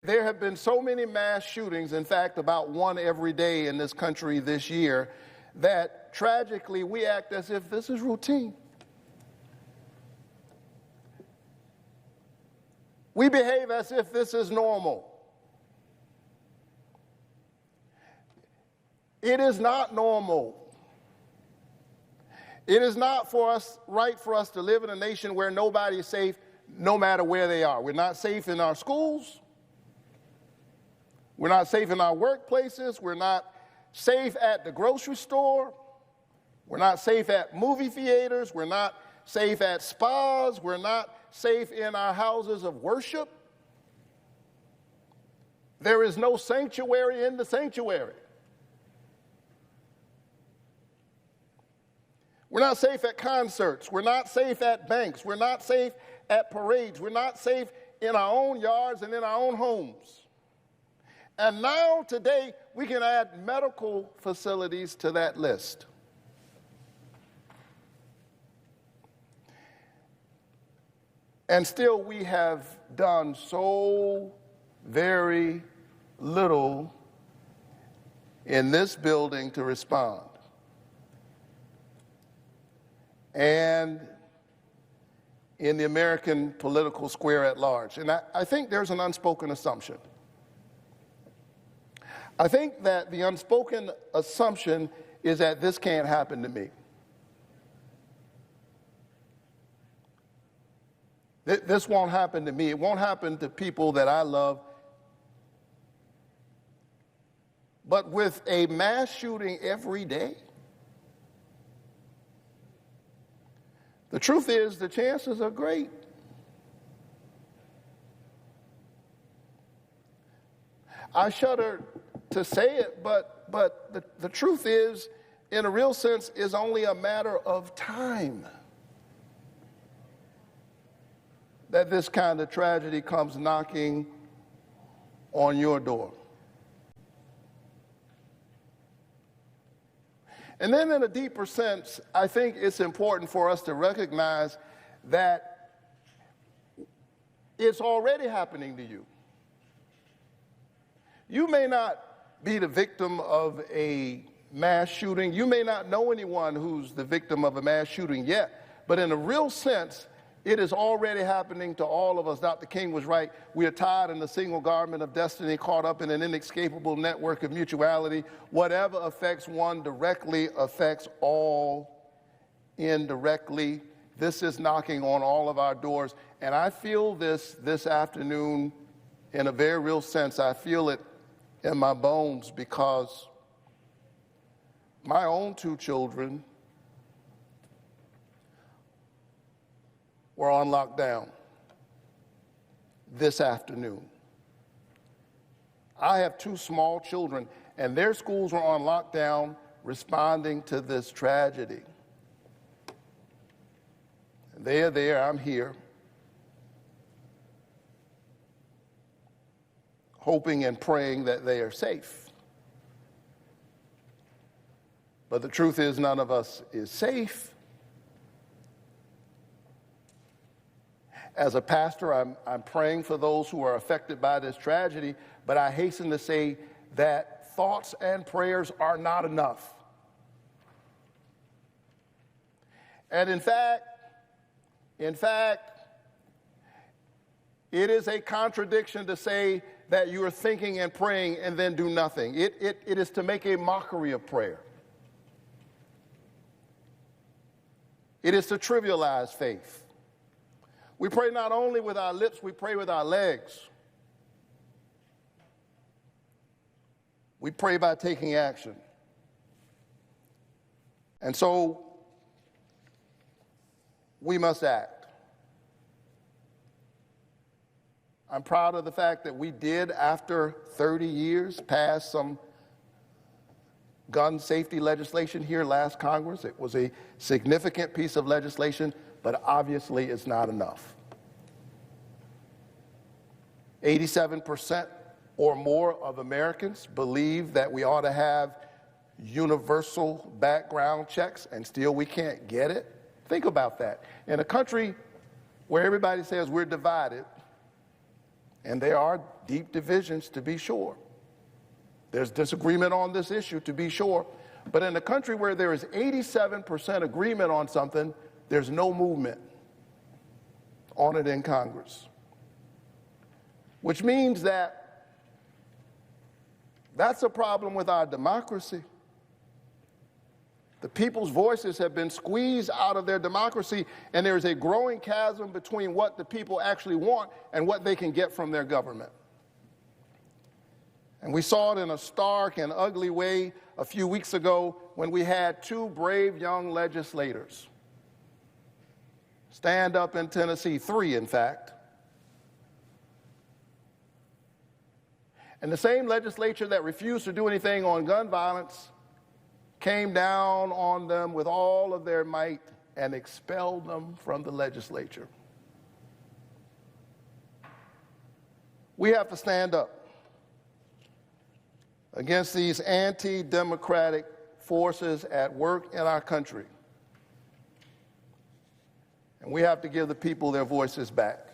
there have been so many mass shootings, in fact, about one every day in this country this year, that tragically we act as if this is routine. We behave as if this is normal. It is not normal. It is not right for us to live in a nation where nobody is safe no matter where they are. We're not safe in our schools. We're not safe in our workplaces. We're not safe at the grocery store. We're not safe at movie theaters. We're not safe at spas. We're not safe in our houses of worship. There is no sanctuary in the sanctuary. We're not safe at concerts. We're not safe at banks. We're not safe at parades. We're not safe in our own yards and in our own homes. And now, today, we can add medical facilities to that list. And still, we have done so very little in this building to respond. And in the American political square at large. And I think there's an unspoken assumption. I think that the unspoken assumption is that this can't happen to me. This won't happen to me. It won't happen to people that I love. But with a mass shooting every day, the truth is the chances are great. I shudder to say it, but the truth is, in a real sense, is only a matter of time that this kind of tragedy comes knocking on your door. And then in a deeper sense, I think it's important for us to recognize that it's already happening to you. You may not be the victim of a mass shooting. You may not know anyone who's the victim of a mass shooting yet, but in a real sense, it is already happening to all of us. Dr. King was right. We are tied in the single garment of destiny, caught up in an inescapable network of mutuality. Whatever affects one directly affects all indirectly. This is knocking on all of our doors. And I feel this afternoon in a very real sense. I feel it in my bones because my own two children were on lockdown this afternoon. I have two small children, and their schools were on lockdown responding to this tragedy. They're there, I'm here, hoping and praying that they are safe. But the truth is, none of us is safe. As a pastor, I'm praying for those who are affected by this tragedy, but I hasten to say that thoughts and prayers are not enough. And in fact, it is a contradiction to say that you are thinking and praying and then do nothing. It is to make a mockery of prayer. It is to trivialize faith. We pray not only with our lips, we pray with our legs. We pray by taking action. And so we must act. I'm proud of the fact that we did, after 30 years, pass some gun safety legislation here last Congress. It was a significant piece of legislation, but obviously it's not enough. 87% or more of Americans believe that we ought to have universal background checks, and still we can't get it. Think about that. In a country where everybody says we're divided, And there are deep divisions, to be sure. There's disagreement on this issue, to be sure. But in a country where there is 87% agreement on something, there's no movement on it in Congress. Which means that that's a problem with our democracy. The people's voices have been squeezed out of their democracy, and there's a growing chasm between what the people actually want and what they can get from their government. And we saw it in a stark and ugly way a few weeks ago when we had two brave young legislators stand up in Tennessee, three in fact. And the same legislature that refused to do anything on gun violence came down on them with all of their might and expelled them from the legislature. We have to stand up against these anti-democratic forces at work in our country. And we have to give the people their voices back.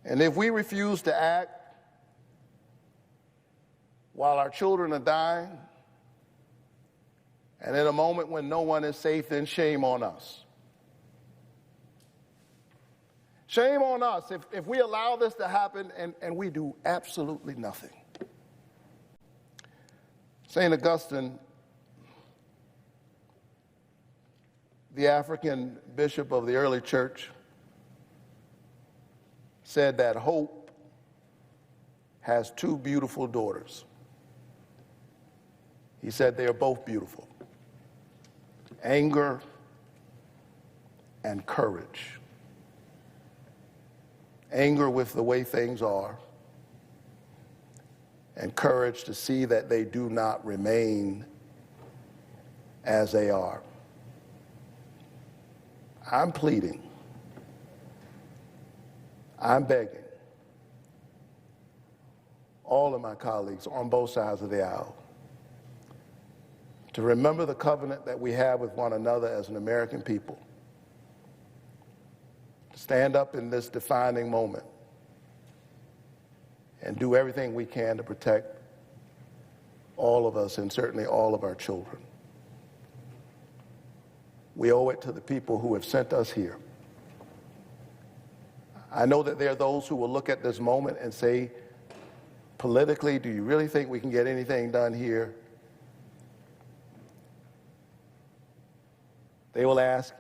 And if we refuse to act while our children are dying, and in a moment when no one is safe, then shame on us. Shame on us if we allow this to happen and we do absolutely nothing. St. Augustine, the African bishop of the early church, said that hope has two beautiful daughters. He said they are both beautiful: anger and courage. Anger with the way things are, and courage to see that they do not remain as they are. I'm pleading, I'm begging all of my colleagues on both sides of the aisle to remember the covenant that we have with one another as an American people, to stand up in this defining moment and do everything we can to protect all of us and certainly all of our children. We owe it to the people who have sent us here. I know that there are those who will look at this moment and say, politically, do you really think we can get anything done here? They will ask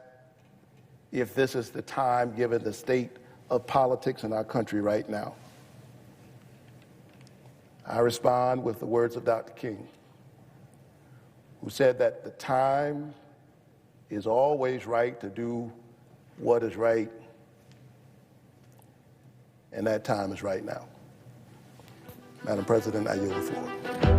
if this is the time, given the state of politics in our country right now. I respond with the words of Dr. King, who said that the time is always right to do what is right, and that time is right now. Madam President, I yield the floor.